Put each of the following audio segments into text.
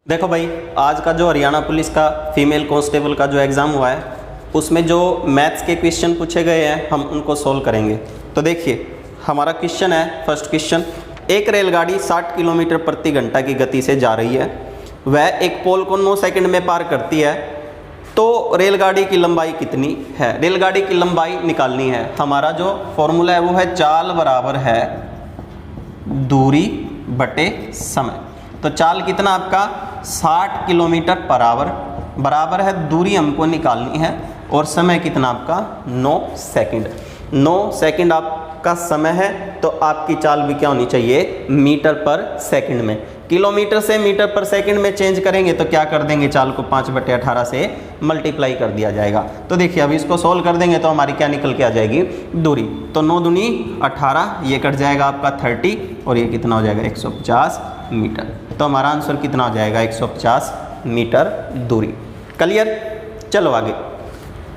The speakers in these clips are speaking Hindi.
देखो भाई, आज का जो हरियाणा पुलिस का फीमेल कांस्टेबल का जो एग्ज़ाम हुआ है उसमें जो मैथ्स के क्वेश्चन पूछे गए हैं हम उनको सोल्व करेंगे। तो देखिए हमारा क्वेश्चन है, फर्स्ट क्वेश्चन, एक रेलगाड़ी 60 किलोमीटर प्रति घंटा की गति से जा रही है, वह एक पोल को 9 सेकंड में पार करती है, तो रेलगाड़ी की लंबाई कितनी है? रेलगाड़ी की लंबाई निकालनी है। हमारा जो फॉर्मूला है वो है चाल बराबर है दूरी बटे समय। तो चाल कितना आपका 60 किलोमीटर पर आवर बराबर है दूरी हमको निकालनी है और समय कितना आपका 9 सेकंड। 9 सेकंड आपका समय है तो आपकी चाल भी क्या होनी चाहिए? मीटर पर सेकंड में। किलोमीटर से मीटर पर सेकंड में चेंज करेंगे तो क्या कर देंगे, चाल को 5/18 से मल्टीप्लाई कर दिया जाएगा। तो देखिए अब इसको सोल्व कर देंगे तो हमारी क्या निकल के आ जाएगी? दूरी। तो 9 दूनी 18, ये कट जाएगा आपका 30 और ये कितना हो जाएगा 150 मीटर। तो हमारा आंसर कितना हो जाएगा 150 मीटर दूरी। क्लियर? चलो आगे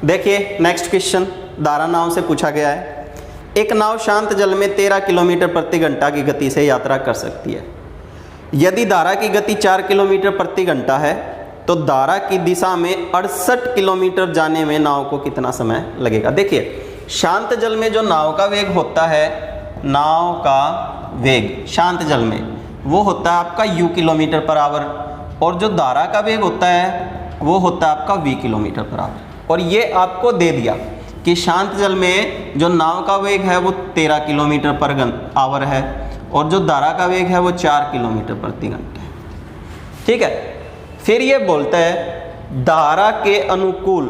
देखिए नेक्स्ट क्वेश्चन दारा नाव से पूछा गया है। एक नाव शांत जल में 13 किलोमीटर प्रति घंटा की गति से यात्रा कर सकती है। यदि धारा की गति 4 किलोमीटर प्रति घंटा है तो धारा की दिशा में 68 किलोमीटर जाने में नाव को कितना समय लगेगा? देखिए शांत जल में जो नाव का वेग होता है, नाव का वेग शांत जल में वो होता है आपका u किलोमीटर पर आवर, और जो धारा का वेग होता है वो होता है आपका v किलोमीटर पर आवर। और ये आपको दे दिया कि शांत जल में जो नाव का वेग है वो 13 किलोमीटर पर आवर है और जो धारा का वेग है वो 4 किलोमीटर प्रति घंटे है। ठीक है, फिर ये बोलता है धारा के अनुकूल।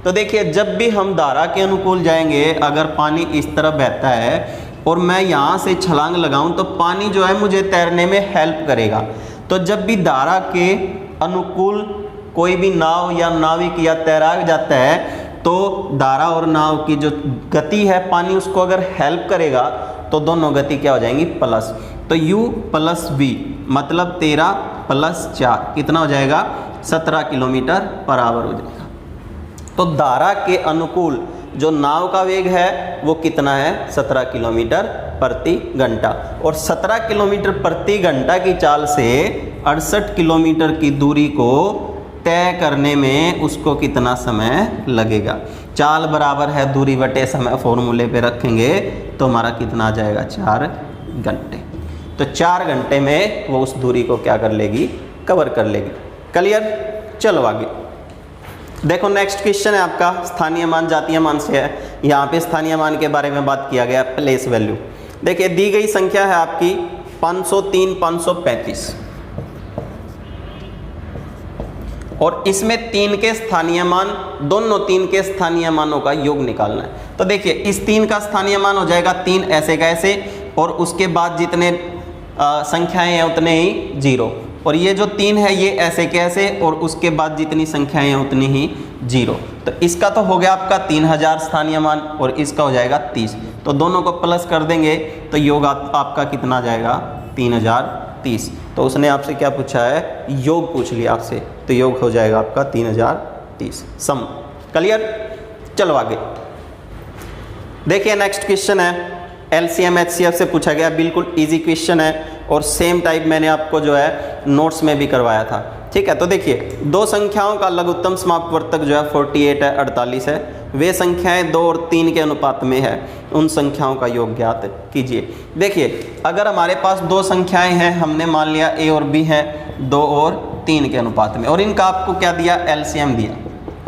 तो देखिए जब भी हम धारा के अनुकूल जाएंगे, अगर पानी इस तरह बहता है और मैं यहाँ से छलांग लगाऊं तो पानी जो है मुझे तैरने में हेल्प करेगा। तो जब भी धारा के अनुकूल कोई भी नाव या नाविक या तैराक जाता है तो धारा और नाव की जो गति है पानी उसको अगर हेल्प करेगा तो दोनों गति क्या हो जाएंगी? प्लस। तो u प्लस v मतलब 13 प्लस 4 कितना हो जाएगा? 17 किलोमीटर पर आवर हो जाएगा। तो धारा के अनुकूल जो नाव का वेग है वो कितना है? 17 किलोमीटर प्रति घंटा। और 17 किलोमीटर प्रति घंटा की चाल से 68 किलोमीटर की दूरी को तय करने में उसको कितना समय लगेगा? चाल बराबर है दूरी बटे समय, फॉर्मूले पे रखेंगे तो हमारा कितना आ जाएगा? 4 घंटे। तो 4 घंटे में वो उस दूरी को क्या कर लेगी? कवर कर लेगी। क्लियर? चलो आगे देखो नेक्स्ट क्वेश्चन है आपका स्थानीय मान जातीय मान से है। यहाँ पे स्थानीय मान के बारे में बात किया गया, प्लेस वैल्यू। देखिए दी गई संख्या है आपकी 503, 535 और इसमें 3 के स्थानीय मान, दोनों 3 के स्थानीय मानों का योग निकालना है। तो देखिए इस 3 का स्थानीय मान हो जाएगा 3 ऐसे कैसे, और उसके बाद जितने संख्याएं हैं उतने ही 0, और ये जो 3 है ये ऐसे कैसे, और उसके बाद जितनी संख्याएं हैं उतनी ही 0। तो इसका तो हो गया आपका 3000 स्थानीय मान और इसका हो जाएगा 30। तो दोनों को प्लस कर देंगे तो योग आपका कितना आ जाएगा? 3030। तो उसने आपसे क्या पूछा है? योग पूछ लिया आपसे, तो योग हो जाएगा आपका 3030 सम। क्लियर? चलो आगे देखिए नेक्स्ट क्वेश्चन है LCM HCF से पूछा गया, बिल्कुल इजी क्वेश्चन है और सेम टाइप मैंने आपको जो है नोट्स में भी करवाया था। ठीक है, तो देखिए दो संख्याओं का लघुत्तम समापवर्तक जो है 48 है, 48 है। वे संख्याएं 2 और 3 के अनुपात में है, उन संख्याओं का योग ज्ञात कीजिए। देखिए अगर हमारे पास 2 संख्याएं हैं, हमने मान लिया A और B है 2 और 3 के अनुपात में, और इनका आपको क्या दिया? LCM दिया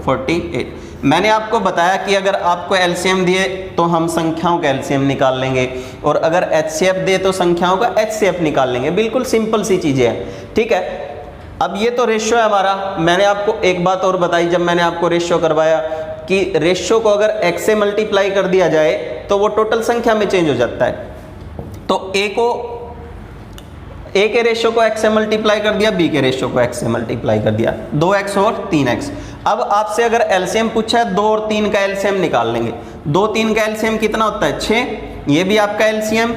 48। मैंने आपको बताया कि अगर आपको LCM दिए तो हम संख्याओं का LCM निकाल लेंगे, और अगर HCF दे तो संख्याओं का HCF निकाल लेंगे। बिल्कुल सिंपल सी चीज़ें हैं। ठीक है, अब ये तो रेशियो है हमारा। मैंने आपको एक बात और बताई जब मैंने आपको रेशियो करवाया कि रेशियो को अगर x से मल्टीप्लाई कर दिया जाए तो वो टोटल संख्या में चेंज हो जाता है। तो A के रेशियो को x से मल्टीप्लाई कर दिया, B के रेशियो को x से मल्टीप्लाई कर दिया, 2x और 3x। अब आपसे अगर LCM पूछा है 2 और 3 का LCM निकाल लेंगे। 2 3 का LCM कितना होता है? 6। ये भी आपका LCM,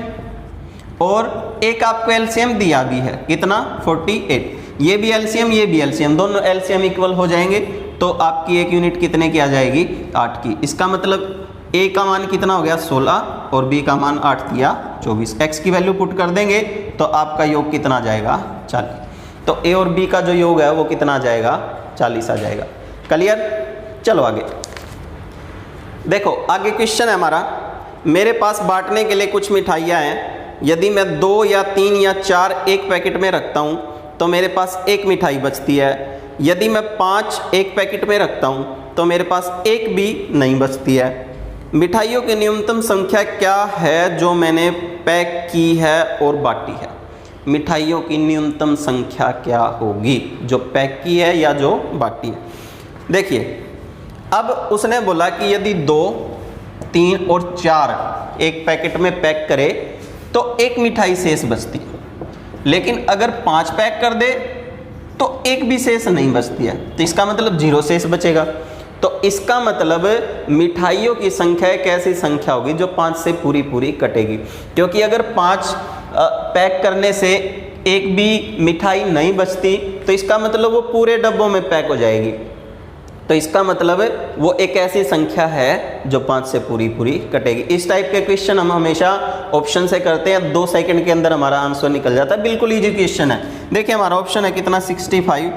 और एक आपको LCM दिया भी है कितना? 48। ये भी LCM, ये भी LCM, दोनों LCM इक्वल हो जाएंगे तो आपकी एक यूनिट कितने की आ जाएगी? 8 की। इसका मतलब A का मान कितना हो गया? 16 और B का मान 8 दिया 24। X की वैल्यू पुट कर देंगे तो आपका योग कितना आ जाएगा? 40। तो ए और बी का जो योग है वो कितना आ जाएगा, 40 आ जाएगा। क्लियर? चलो आगे देखो, आगे क्वेश्चन है हमारा, मेरे पास बांटने के लिए कुछ मिठाइयाँ हैं, यदि मैं 2 या 3 या 4 एक पैकेट में रखता हूँ तो मेरे पास एक मिठाई बचती है। यदि मैं 5 एक पैकेट में रखता हूँ तो मेरे पास एक भी नहीं बचती है। मिठाइयों की न्यूनतम संख्या क्या है जो मैंने पैक की है और बांटी है? मिठाइयों की न्यूनतम संख्या क्या होगी जो पैक की है या जो बांटी है? देखिए, अब उसने बोला कि यदि 2, 3 और 4 एक पैकेट में पैक करे तो एक मिठाई शेष बचती है, लेकिन अगर 5 पैक कर दे तो एक भी शेष नहीं बचती है, तो इसका मतलब 0 शेष बचेगा। तो इसका मतलब मिठाइयों की संख्या एक ऐसी संख्या होगी जो 5 से पूरी पूरी कटेगी, क्योंकि अगर 5 पैक करने से एक भी मिठाई नहीं बचती तो इसका मतलब वो पूरे डब्बों में पैक हो जाएगी। तो इसका मतलब वो एक ऐसी संख्या है जो 5 से पूरी पूरी कटेगी। इस टाइप के क्वेश्चन हम हमेशा ऑप्शन से करते हैं, 2 सेकंड के अंदर हमारा आंसर निकल जाता है। बिल्कुल इजी क्वेश्चन है। देखिए हमारा ऑप्शन है कितना, 65,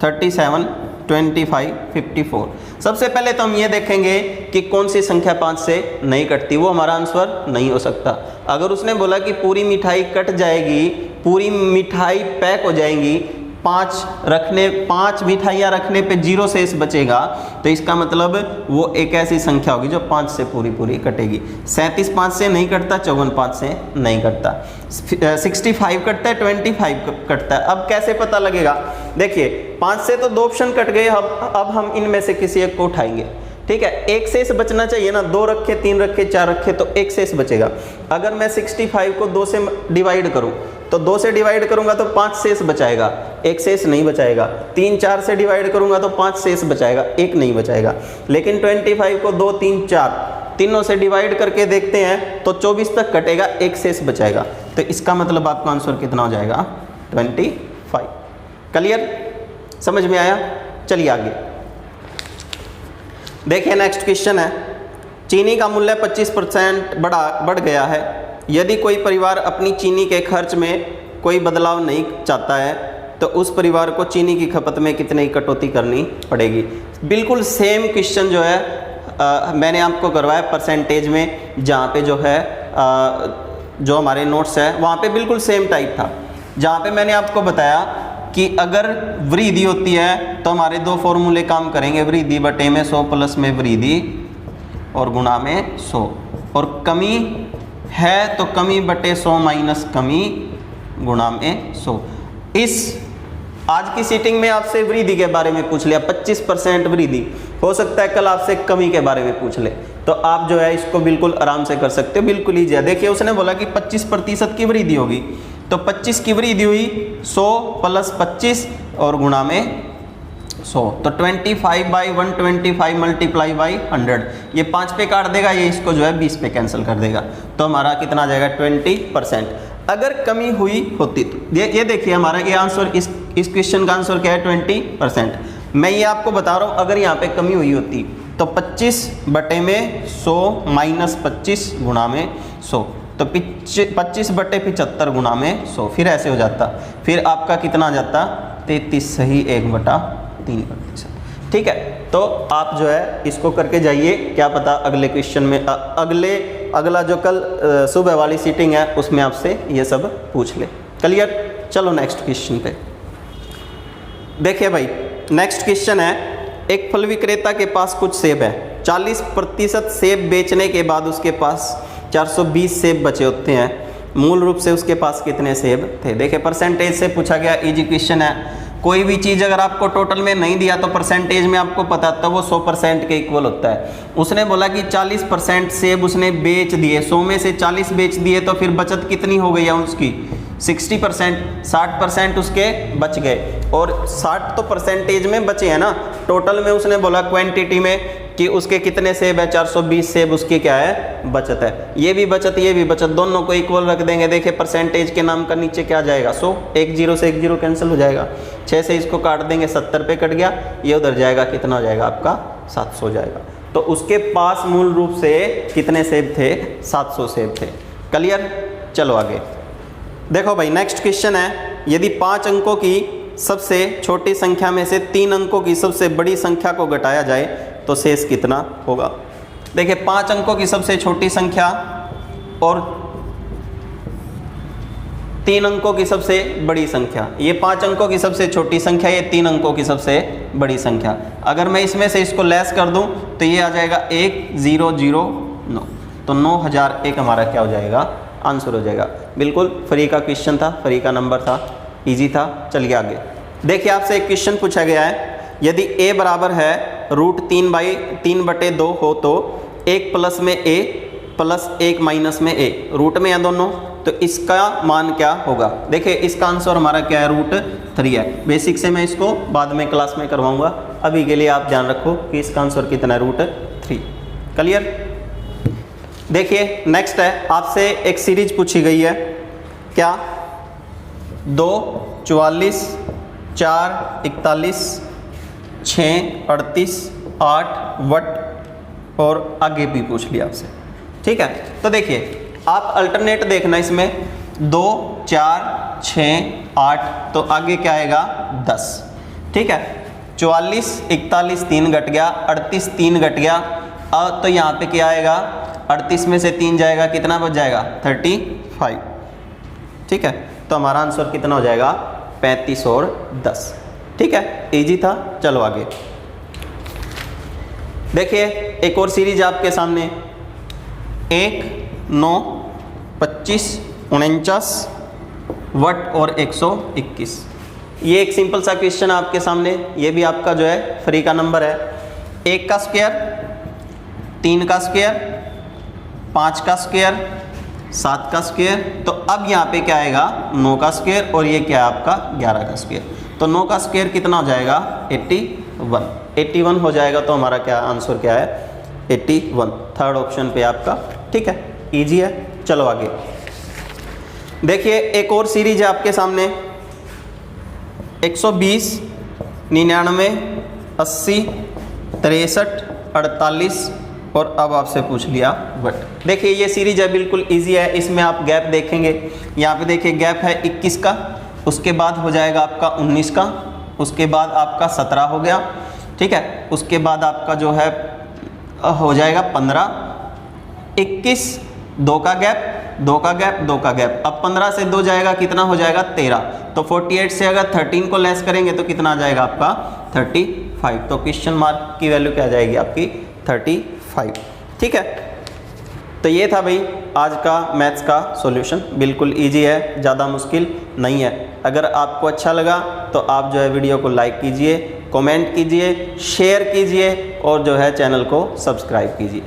37, 25, 54। सबसे पहले तो हम ये देखेंगे कि कौन सी संख्या 5 से नहीं कटती, वो हमारा आंसर नहीं हो सकता। अगर उसने बोला कि पूरी मिठाई कट जाएगी, पूरी मिठाई पैक हो जाएंगी, 5 मिठाइयाँ रखने पे 0 शेष बचेगा, तो इसका मतलब वो एक ऐसी संख्या होगी जो 5 से पूरी पूरी कटेगी। 37 5 से नहीं कटता, 54 5 से नहीं कटता, 65 कटता है, 25 कटता है। अब कैसे पता लगेगा? देखिए 5 से तो 2 ऑप्शन कट गए, अब हम इनमें से किसी एक को उठाएंगे। ठीक है, एक शेष बचना चाहिए ना, 2 रखे, 3 रखे, 4 रखे तो एक शेष बचेगा। अगर मैं 65 को 2 से डिवाइड करूं तो 2 से डिवाइड करूंगा तो 5 शेष बचाएगा, एक शेष नहीं बचाएगा। 3 4 से डिवाइड करूंगा तो 5 शेष बचाएगा, एक नहीं बचाएगा। लेकिन 25 को 2 3 4 तीनों से डिवाइड करके देखते हैं तो 24 तक कटेगा, एक शेष बचाएगा। तो इसका मतलब आपका आंसर कितना हो जाएगा? 25। क्लियर? समझ में आया? चलिए आगे देखिए, नेक्स्ट क्वेश्चन है, चीनी का मूल्य 25% बढ़ गया है। यदि कोई परिवार अपनी चीनी के खर्च में कोई बदलाव नहीं चाहता है तो उस परिवार को चीनी की खपत में कितने की कटौती करनी पड़ेगी? बिल्कुल सेम क्वेश्चन जो है मैंने आपको करवाया परसेंटेज में, जहाँ पे जो है जो हमारे नोट्स है वहाँ पे बिल्कुल सेम टाइप था, जहाँ पे मैंने आपको बताया कि अगर वृद्धि होती है तो हमारे 2 फॉर्मूले काम करेंगे, वृद्धि बटे में 100 प्लस में वृद्धि और गुणा में 100, और कमी है तो कमी बटे 100 माइनस कमी गुणा में 100। इस आज की सीटिंग में आपसे वृद्धि के बारे में पूछ लिया, 25% वृद्धि, हो सकता है कल आपसे कमी के बारे में पूछ ले, तो आप जो है इसको बिल्कुल आराम से कर सकते हो, बिल्कुल ईजी है। देखिए उसने बोला कि 25% की वृद्धि होगी, तो 25 की वृद्धि हुई 100 प्लस 25 और गुणा में 100, तो 25/125 मल्टीप्लाई बाई 100, ये 5 पे काट देगा, ये इसको जो है 20 पे कैंसिल कर देगा, तो हमारा कितना आ जाएगा? 20%। अगर कमी हुई होती तो ये देखिए हमारा ये आंसर, इस क्वेश्चन का आंसर क्या है? 20%। मैं ये आपको बता रहा हूँ, अगर यहाँ पे कमी हुई होती तो 25 बटे में 100 माइनस 25 गुणा में 100, तो 25 बटे 75 गुणा में 100, फिर ऐसे हो जाता, फिर आपका कितना आ जाता? 33 सही 1/3%। ठीक है, तो आप जो है इसको करके जाइए, क्या पता अगले क्वेश्चन में अगला जो कल सुबह वाली सीटिंग है उसमें आपसे ये सब पूछ ले। क्लियर? चलो नेक्स्ट क्वेश्चन पे देखिए भाई, नेक्स्ट क्वेश्चन है, एक फल विक्रेता के पास कुछ सेब है, 40% सेब बेचने के बाद उसके पास 420 सेब बचे होते हैं, मूल रूप से उसके पास कितने सेब थे? देखिए परसेंटेज से पूछा गया, इजी क्वेश्चन है। कोई भी चीज़ अगर आपको टोटल में नहीं दिया तो परसेंटेज में आपको पता था वो 100% के इक्वल होता है। उसने बोला कि 40% सेब उसने बेच दिए, 100 में से 40 बेच दिए, तो फिर बचत कितनी हो गई है उसकी? 60%, 60% उसके बच गए, और 60 तो परसेंटेज में बचे हैं ना, टोटल में उसने बोला क्वांटिटी में कि उसके कितने सेब है? 420 सेब उसकी क्या है? बचत है। ये भी बचत दोनों को इक्वल रख देंगे। देखिए परसेंटेज के नाम का नीचे क्या जाएगा? 100, एक 0 से एक 0 कैंसिल हो जाएगा, 6 से इसको काट देंगे, 70 पे कट गया, ये उधर जाएगा, कितना हो जाएगा आपका? 700 हो जाएगा। तो उसके पास मूल रूप से कितने सेब थे? 700 सेब थे। क्लियर? चलो आगे देखो भाई, नेक्स्ट क्वेश्चन है, यदि 5 अंकों की सबसे छोटी संख्या में से 3 अंकों की सबसे बड़ी संख्या को घटाया जाए तो शेष कितना होगा। देखिए 5 अंकों की सबसे छोटी संख्या और 3 अंकों की सबसे बड़ी संख्या, ये 5 अंकों की सबसे छोटी संख्या, ये 3 अंकों की सबसे बड़ी संख्या। अगर मैं इसमें से इसको लेस कर दूं तो ये आ जाएगा 1009, तो 9001 हमारा क्या हो जाएगा, आंसर हो जाएगा। बिल्कुल फ्री का क्वेश्चन था, फ्री का नंबर था, इजी था। चलिए आगे देखिए, आपसे एक क्वेश्चन पूछा गया है, यदि a बराबर है √3/2 हो तो 1 प्लस में a प्लस 1 माइनस में a, रूट में है दोनों, तो इसका मान क्या होगा। देखिए इसका आंसर हमारा क्या है, √3 है। बेसिक से मैं इसको बाद में क्लास में करवाऊंगा, अभी के लिए आप ध्यान रखो कि इसका आंसर कितना है, √3। क्लियर। देखिए नेक्स्ट है, आपसे एक सीरीज पूछी गई है, क्या 2 44 4 41 6 38 8 वट और आगे भी पूछ लिया आपसे, ठीक है। तो देखिए आप अल्टरनेट देखना इसमें, 2 4 6 8, तो आगे क्या आएगा 10, ठीक है। 44 41 3 घट गया, 38 3 घट गया, तो यहाँ पे क्या आएगा, 38 में से 3 जाएगा, कितना बच जाएगा 35, ठीक है। तो हमारा आंसर कितना हो जाएगा 35 और 10, ठीक है। इजी था। चलो आगे देखिए, एक और सीरीज आपके सामने, 1 9 25 49 वट और 121। ये एक सिंपल सा क्वेश्चन आपके सामने, ये भी आपका जो है फ्री का नंबर है। 1 का स्क्वायर, 3 का स्क्वायर, 5 का स्क्वायर, 7 का स्क्वायर, तो अब यहाँ पे क्या आएगा 9 का स्क्वायर, और ये क्या है आपका 11 का स्क्वायर। तो 9 का स्क्वायर कितना हो जाएगा 81 हो जाएगा। तो हमारा क्या आंसर क्या है 81, थर्ड ऑप्शन पे आपका, ठीक है। इजी है। चलो आगे देखिए, एक और सीरीज है आपके सामने, 120 99 80 63 48, और अब आपसे पूछ लिया वट। देखिए ये सीरीज है, बिल्कुल इजी है। इसमें आप गैप देखेंगे, यहाँ पे देखिए गैप है 21 का, उसके बाद हो जाएगा आपका 19 का, उसके बाद आपका 17 हो गया, ठीक है। उसके बाद आपका जो है हो जाएगा 15, 21, 2 का गैप, 2 का गैप, 2 का गैप। अब 15 से 2 जाएगा, कितना हो जाएगा 13। तो 48 से अगर 13 को लेस करेंगे तो कितना आ जाएगा आपका 35। तो क्वेश्चन मार्क की वैल्यू क्या आ जाएगी आपकी 35, ठीक है। तो ये था भाई आज का मैथ्स का सॉल्यूशन, बिल्कुल इजी है, ज़्यादा मुश्किल नहीं है। अगर आपको अच्छा लगा तो आप जो है वीडियो को लाइक कीजिए, कमेंट कीजिए, शेयर कीजिए और जो है चैनल को सब्सक्राइब कीजिए।